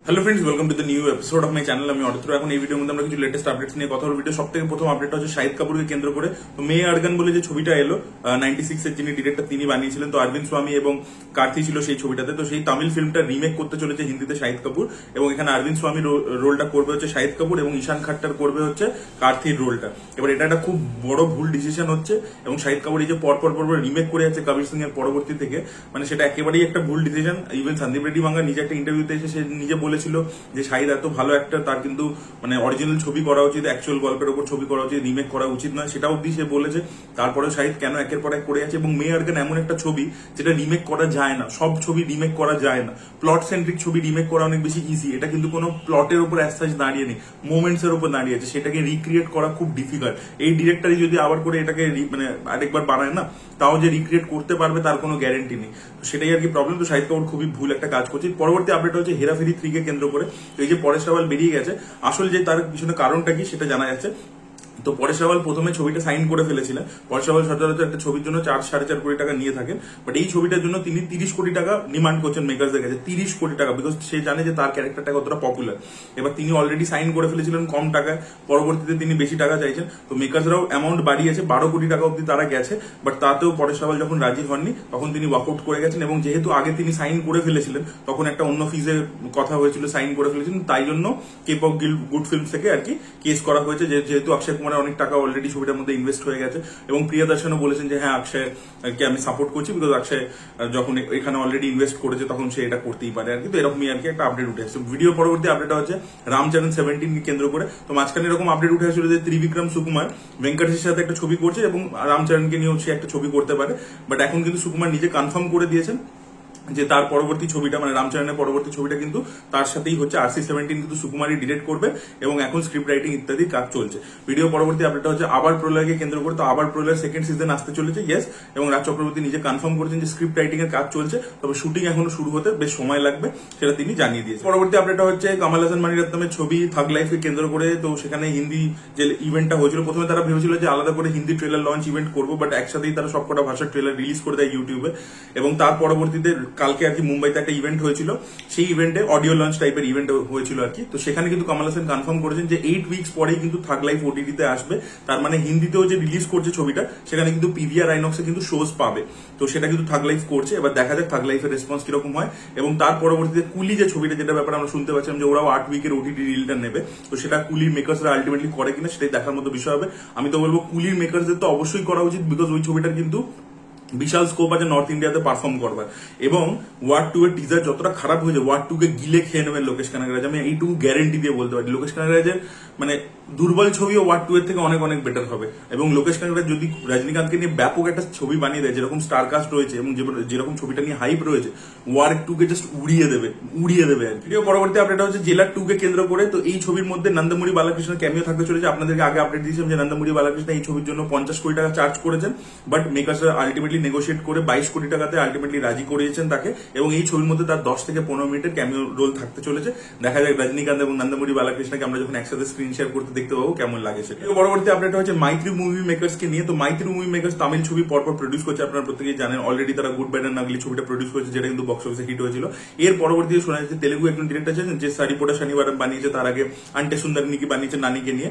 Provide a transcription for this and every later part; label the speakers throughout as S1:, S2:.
S1: Hello friends, welcome to the new episode of my channel. আমি অরিত্র। এখন এই ভিডিওর মধ্যে আমরা কিছু লেটেস্ট আপডেটস নিয়ে কথা বলবো। ভিডিও সবথেকে প্রথম আপডেটটা হচ্ছে শাহিদ কাপুরকে কেন্দ্র করে। তো মে আরগান বলে যে ছবিটা এলো 96 এর যিনি ডিরেক্টর তিনি বানিয়েছিলেন। তো অরবিন্দ স্বামী এবং কার্তি ছিল সেই ছবিটাতে। তো সেই তামিল ফিল্মটা রিমেক করতে চলেছে হিন্দিতে শাহিদ কাপুর, এবং এখানে অরবিন্দ স্বামীর রোলটা করবে হচ্ছে শাহিদ কাপুর এবং ঈশান খাট্টার করবে হচ্ছে কার্তির রোলটা। এবার এটা একটা খুব বড় ভুল ডিসিশন হচ্ছে, এবং শাহিদ কাপুর এই যে পরপর রিমেক করে যাচ্ছে কবির সিং এর পরবর্তী থেকে, মানে সেটা একেবারেই একটা ভুল ডিসিশন। ইভেন সন্দীপ রেড্ডি ভাঙ্গা নিজে একটা ইন্টারভিউতে এসে সে নিজে বলেছিল যে শাহিদ এত ভালো একটা, তার কিন্তু মানে অরিজিনাল ছবি করা উচিত, অ্যাকচুয়াল গল্পের উপর ছবি করা উচিত, রিমেক করা উচিত নয়। সেটা অব্দি সে বলেছে। তারপরে শাহিদ কেন একের পর এক করে আছে। এবং মে আরগান এমন একটা ছবি যেটা রিমেক করা যায় না, সব ছবি রিমেক করা যায় না। প্লট সেন্ট্রিক ছবি রিমেক করা অনেক বেশি ইজি। এটা কিন্তু কোনো প্লটের উপর অ্যাজ দাঁড়িয়ে নেই, মোমেন্টস এর উপর দাঁড়িয়ে আছে। সেটাকে রিক্রিয়েট করা খুব ডিফিকাল্ট। এই ডিরেক্টরই যদি আবার করে এটাকে মানে আরেকবার বানায় না, তাও যে রিক্রিয়েট করতে পারবে তার কোনো গ্যারেন্টি নেই। তো সেটাই আর কি প্রবলেম। তো শাহিদ কাপুর খুবই ভুল একটা কাজ করছে। পরবর্তী আপডেট হচ্ছে হেরাফেরি 3 কে কেন্দ্র করে। তো এই যে পরেশ রাওয়াল বেরিয়ে গেছে, আসলে যে তার পিছনে কারণটা কি সেটা জানা যাচ্ছে। তো পরেশ রাওয়াল প্রথমে ছবিটা সাইন করে ফেলেছিলেন। পরেশ রাওয়াল সচরাচর একটা ছবির জন্য 4-4.5 কোটি টাকা নিয়ে থাকেন, বাট এই ছবিটার জন্য তিনি 30 কোটি টাকা ডিমান্ড করছেন মেকার্সদের কাছে। 30 কোটি টাকা, বিকজ সে জানে যে তার ক্যারেক্টারটা কতটা পপুলার। এবার তিনি অলরেডি সাইন করে ফেলেছিলেন কম টাকায়, পরবর্তীতে তিনি বেশি টাকা চাইছেন। তো মেকার্সরাও অ্যামাউন্ট বাড়িয়েছে, 12 কোটি টাকা অব্দি তারা গেছে। বাট তাতেও পরেশ রাওয়াল যখন রাজি হননি, তখন তিনি ওয়াকআউট করে গেছেন। এবং যেহেতু আগে তিনি সাইন করে ফেলেছিলেন, তখন একটা অন্য ফিজের কথা হয়েছিল, সাইন করে ফেলেছিলেন, তাই জন্য কেপ অফ গুড ফিল্মস থেকে আর কি কেস করা হয়েছে। যেহেতু অক্ষয় কুমারের অনেক টাকা অলরেডি ছবিটার মধ্যে ইনভেস্ট হয়ে গেছে, এবং প্রিয়দর্শনও বলেছেন যে হ্যাঁ অক্ষয়কে আমি সাপোর্ট করছি, বিকজ অক্ষয় যখন এখানে অলরেডি ইনভেস্ট করেছে তখন সে এটা করতেই পারে আর কি। তো এরকমই আর কি একটা আপডেট উঠে আসছে। ভিডিও পরবর্তী আপডেট হচ্ছে রামচরণ 17 কে কেন্দ্র করে। তো মাঝখানে এরকম আপডেট উঠে আসছিল যে ত্রিবিক্রম সুকুমার ভেঙ্কটেশের সাথে একটা ছবি করছে, এবং রামচরণকে নিয়েও সে একটা ছবি করতে পারে। বাট এখন কিন্তু সুকুমার নিজে কনফার্ম করে দিয়েছেন যে তার পরবর্তী ছবিটা, মানে রামচরণের পরবর্তী ছবিটা কিন্তু তার সাথেই হচ্ছে। RC-17 কিন্তু সুকুমারই ডিরেক্ট করবে, এবং এখন স্ক্রিপ্ট রাইটিং ইত্যাদি কাজ চলছে। ভিডিও পরবর্তী আপডেটটা হচ্ছে আবার প্রলয়কে কেন্দ্র করে। তো আবার প্রলয়ের সেকেন্ড সিজন আসতে চলেছে, ইয়েস। এবং রাজ চক্রবর্তী নিজে কনফার্ম করেছেন যে স্ক্রিপ্ট রাইটিং এর কাজ চলছে, তবে শুটিং এখনো শুরু হতে বেশ সময় লাগবে, সেটা তিনি জানিয়ে দিয়েছেন। পরবর্তী আপডেটটা হচ্ছে কামাল হাসান মানিরত্নমের ছবি থাগ লাইফকে কেন্দ্র করে। তো সেখানে হিন্দি যে ইভেন্টটা হয়েছিল, প্রথমে তারা ভেবেছিল যে আলাদা করে হিন্দি ট্রেলার লঞ্চ ইভেন্ট করবো, বাট একসাথেই তারা সবকটা ভাষার ট্রেলার রিলিজ করে দেয় ইউটিউবে। এবং তার পরবর্তীতে কালকে আর কি মুম্বাইতে একটা ইভেন্ট হয়েছিল, সেই ইভেন্টে অডিও লঞ্চ টাইপের ইভেন্ট হয়েছিল আর কি। তো সেখানে কিন্তু কামাল হাসান কনফার্ম করেছেন যে 8 উইকস পরেই কিন্তু থাগ লাইফ ওটিটিতে আসবে। তার মানে হিন্দিতেও যে রিলিজ করছে ছবিটা, সেখানে কিন্তু পিভিআর আইনক্সে কিন্তু শোজ পাবে। তো সেটা কিন্তু থাগ লাইফ করছে। এবার দেখা যাক থাগ লাইফের রেসপন্স কিরকম হয়। এবং তার পরবর্তীতে কুলি যে ছবিটা, যেটা ব্যাপারে আমরা শুনতে পাচ্ছিলাম যে ওরাও 8 উইকের ওটিটি রিলটা নেবে, তো সেটা কুলির মেকার্সরা আলটিমেটলি করে কিনা সেটাই দেখার মতো বিষয় হবে। আমি তো বলবো কুলির মেকার্সদের তো অবশ্যই করা উচিত, বিকজ ওই ছবিটার কিন্তু বিশাল স্কোপ আছে নর্থ ইন্ডিয়াতে পারফর্ম করবার। এবং ওয়ার 2 এর টিজার যতটা খারাপ হয়েছে, ওয়ার 2 কে গিলে খেয়ে নেবেন লোকেশ কানাগরাজ। আমি এইটুকু গ্যারেন্টি দিয়ে বলতে পারি, লোকেশ কানাগরাজের মানে দুর্বল ছবিও ওয়ার 2 এর থেকে অনেক অনেক বেটার হবে। এবং লোকেশ কানাগরাজ যদি রজনীকান্তকে নিয়ে ব্যাপক একটা ছবি বানিয়ে দেয়, যেরকম স্টারকাস্ট রয়েছে এবং যেরকম ছবিটা নিয়ে হাইপ রয়েছে, ওয়ার 2 কে জাস্ট উড়িয়ে দেবে আর ভিডিও পরবর্তী আপডেট হচ্ছে জেলার 2 কে কেন্দ্র করে। তো এই ছবির মধ্যে নন্দমুরি বালাকৃষ্ণের ক্যামিও থাকতে চলেছে। আপনাদেরকে আগে আপডেট দিয়েছিলাম যে নন্দমুরি বালাকৃষ্ণ এই ছবির জন্য 50 কোটি টাকা চার্জ করেছেন, বাট মেকার্সরা আলটিমেটলি নেগোশিয়েট করে 22 কোটি টাকাতে আলটিমেটলি রাজি করিয়েছেন তাকে। এবং এই ছবির মধ্যে তার 10 থেকে 15 মিনিটের ক্যামিও রোল থাকতে চলেছে। দেখা যায় রজনীকান্ত এবং নন্দমুরি বালাকৃষ্ণকে আমরা যখন একসাথে স্ক্রিন শেয়ার করতে দেখতে পাবো কেমন লাগে সেটা। পরবর্তী আপডেট হচ্ছে মাইত্রি মুভি মেকার্স কে নিয়ে। তো মাইত্রি মুভি মেকার্স তামিল ছবি পরপর প্রডিউস করছে, আপনারা প্রত্যেকেই জানেন। অলরেডি তারা গুড ব্যাড এন্ড আগলি ছবিটা প্রডিউস করেছে, যেটা কিন্তু বক্স অফিসে হিট হয়েছিল। এর পরবর্তীতে শোনা যাচ্ছে তেলেগু একজন ডিরেক্টর আছেন যে সারিপোটা শনিবারম বানিয়েছে, তার আগে আন্টে সুন্দরনীকে বানিয়েছে নানিকে নিয়ে,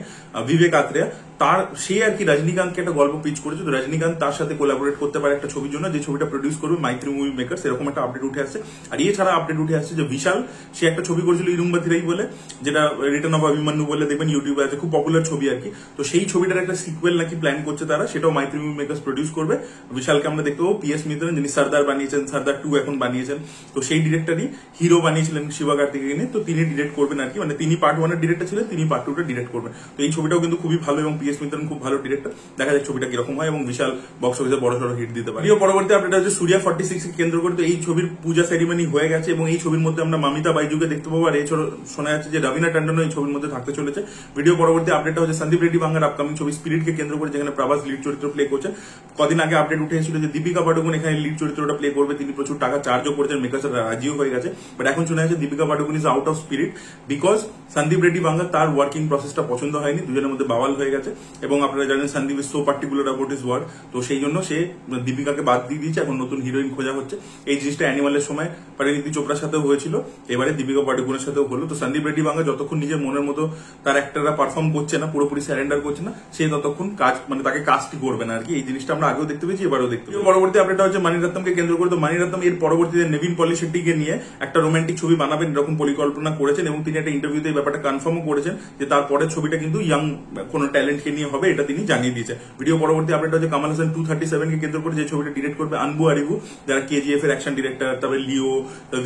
S1: বিবেক আত্রেয়া। তার সে আর কি রজনীকান্তকে একটা গল্প পিচ করেছে। তো রজনীকান্ত তার সাথে কোলাবোরেট করতে পারে একটা ছবির জন্য, যে ছবিটা প্রডিউস করবে মাইত্রি মুভি মেকার্স, এরকম একটা আপডেট উঠে আসছে। আর এছাড়া আপডেট উঠে আসছে যে বিশাল সে একটা ছবি করেছিল ইরুম্বাথিরাই বলে, যেটা রিটার্ন অফ অভিমন্যু বলে দেখবেন ইউটিউবে আছে, খুব পপুলার ছবি আর কি। তো সেই ছবিটার একটা সিকুয়েল নাকি প্ল্যান করছে তারা, সেটাও মাইত্রি মুভি মেকার্স প্রডিউস করবে। বিশালকে আমরা দেখতে পাবো। PS মিত্রন যিনি সর্দার বানিয়েছেন, সর্দার 2 এখন বানিয়েছেন, তো সেই ডিরেক্টরই হিরো বানিয়েছিলেন শিবা কার্তিকেয়ন, তো তিনি ডিরেক্ট করবেন আর কি। মানে তিনি পার্ট 1 এর ডিরেক্টর ছিলেন, তিনি পার্ট 2 টা ডিরেক্ট করবেন। তো এই ছবিটাও কিন্তু খুবই ভালো, এবং PS মিত্রন খুব ভালো ডিরেক্টর। দেখা যাক ছবিটা কিরকম হয়, এবং বিশাল বক্স অফিসে বড়সড় হিট দিতে পারে। পরবর্তী আপডেট হচ্ছে সূর্যা 46 কে কেন্দ্র করে। তো এই ছবির পূজা সেরিমনি হয়ে গেছে, এবং এই ছবির মধ্যে আমরা মামিতা বাইজুকে দেখতে পাবো। আর এছাড়া শোনা যাচ্ছে যে রবিনা টন্ডনও এই ছবির মধ্যে থাকতে চলেছে। ভিডিও পরবর্তী আপডেটটা হচ্ছে সন্দীপ রেড্ডি ভাঙ্গার আপকামিং ছবি স্পিরিট কে কেন্দ্র করে, যেখানে প্রভাস লিড চরিত্র প্লে করছে। কদিন আগে আপডেট উঠে এসেছিল যে দীপিকা পাডুকোন এখানে লিড চরিত্রটা প্লে করবে। তিনি প্রচুর টাকা চার্জও করেছেন, মেকার্সরা রাজিও হয়ে গেছে। বাট এখন শোনা যাচ্ছে Deepika Padukone is out of Spirit, because Sandeep Reddy Vanga তার ওয়ার্কিং প্রসেসটা পছন্দ হয়নি, দুজনের মধ্যে বাওয়াল হয়ে গেছে। এবং আপনারা জানেন Sandeep is so particular about his work, তো সেই জন্য সে দীপিকাকে বাদ দিয়ে দিয়েছে, এখন নতুন হিরোইন খোঁজা হচ্ছে। এই জিনিসটা অ্যানিমালের সময় পরিণীতি চোপড়ার সাথেও হয়েছিল, এবারে দীপিকা পাডুকোনের সাথেও হলো। তো সন্দীপ রেড্ডি বাঙ্গা যতক্ষণ নিজের মনের মতো তার অ্যাক্টররা পারফর্ম করছে না, পুরোপুরি স্যারেন্ডার করছে না, সে ততক্ষণ কাজ মানে তাকে কাজটি করবে না আর কি। এই জিনিসটা আমরা আগেও দেখতে পেয়েছি, এবারও দেখতে পেয়েছি। পরবর্তী আপডেট হচ্ছে মানিরত্নমকে কেন্দ্র করে। তো মানিরত্নম এর পরবর্তীতে নেভিন পলি শেট্টিকে নিয়ে একটা রোমান্টিক ছবি বানাবেন এরকম পরিকল্পনা করেছেন, এবং তিনি একটা ইন্টারভিউতে এই ব্যাপারটা কনফার্মও করেছেন যে তারপরের ছবিটা কিন্তু ইয়াং কোন ট্যালেন্টকে নিয়ে হবে, এটা তিনি জানিয়ে দিয়েছে। ভিডিও পরবর্তী আপডেট হচ্ছে কামাল হাসান 237 কে কেন্দ্র করে যে ছবিটা ডিরেক্ট করবে আনবু আরিবু, যারা কেজিএফ এর অ্যাকশন ডিরেক্টর, তারপরে লিও,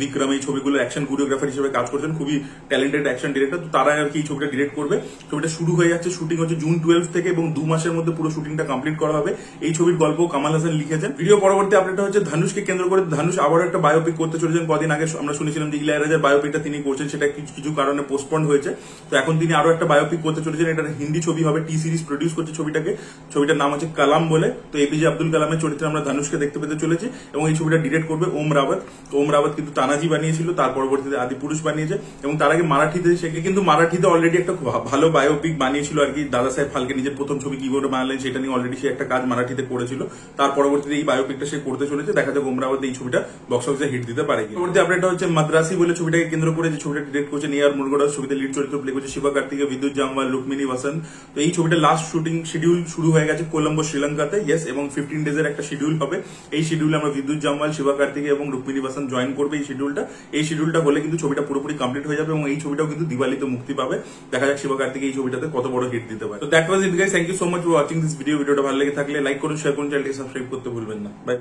S1: বিক্রম, এই ছবিগুলো অ্যাকশন কোরিওগ্রাফার হিসেবে কাজ করছেন, খুবই ট্যালেন্টেড অ্যাকশন ডিরেক্টর। তো তারা আর কি এই ছবিটা ডিরেক্ট করবে। ছবিটা শুরু হয়ে যাচ্ছে, শুটিং হচ্ছে জুন 12 থেকে, এবং 2 মাসের মধ্যে পুরো শুটিংটা কমপ্লিট করা হবে। এই ছবির গল্প কামাল হাসান লিখেছেন। ভিডিও পরবর্তী আপডেট হচ্ছে ধানুষকে কেন্দ্র করে। ধানুষ আবার একটা বায়োপিক করতে চলেছেন। কদিন আগে আমরা শুনেছিলাম যে ইলাইয়ারাজার বায়োপিকটা তিনি করছেন, সেটা কিছু কারণে পোস্টপন্ড হয়েছে। তো এখন তিনি আরো একটা বায়োপিক করতে চলেছেন, এটা হিন্দি ছবি হবে, টি সিরিজ প্রডিউস করছে ছবিটাকে। ছবিটার নাম হচ্ছে কালাম বলে। তো এপিজে আব্দুল কালামের চরিত্রে আমরা ধানুষকে দেখতে পেতে চলেছি, এবং এই ছবিটা ডিরেক্ট করবে ওম রাওয়াত। ওম রাওয়াত কিন্তু তানাজি বানিয়েছিল, তার পরবর্তীতে আদিপুরুষ বানিয়েছে, এবং তার আগে মারাঠিতে সে কিন্তু মারাঠিতে অলরেডি একটা ভালো বায়োপিক বানিয়েছিল আর কি। দাদা সাহেব ফালকে নিজের প্রথম ছবি কি করে বানালেন সেটা নিয়ে অলরেডি সে একটা কাজ মারাঠিতে করেছিল। তার পরবর্তীতে এই বায়োপিকটা সে করতে চলেছে। দেখা যাক ওম রাওয়াত এই ছবিটা বক্স অফিসে হিট দিতে পারে। পরবর্তী আপডেট হচ্ছে মাদ্রাসি বলে ছবিটাকে কেন্দ্র করে, যে ছবিটা ডিরেক্ট করছে নিয়ার মুরগোডাস। ছবিতে লিড চরিত্র প্লে করছে শিবা কার্তিকে, বিদ্যুৎ জামওয়াল, রুক্মিণী বসন্ত। তো এই ছবিটা লাস্ট শুটিং শিডিউল শুরু হয়ে গেছে কোলম্বো, শ্রীলঙ্কাতে। ইয়েস, এবং 15 ডেজের একটা শিডিউল হবে। এই শিডিউলে আমরা বিদ্যুৎ জামওয়াল, শিবা কার্তিকে এবং রুক্মিণী বসন্ত জয়েন করবে এই শিডিউলটা হলে কিন্তু ছবিটা পুরোপুরি কমপ্লিট হয়ে যাবে, এবং এই ছবিটাও কিন্তু দিওয়ালিতে মুক্তি পাবে। দেখা যাক শিবা কার্তিক এই ছবিটাতে কত বড় হিট দিতে পারে। তো that was it guys, thank you so much for watching this video. ভিডিওটা ভালো লেগে থাকলে লাইক করুন, শেয়ার করুন, চ্যানেলটি সাবস্ক্রাইব করতে ভুলবেন না। বাই।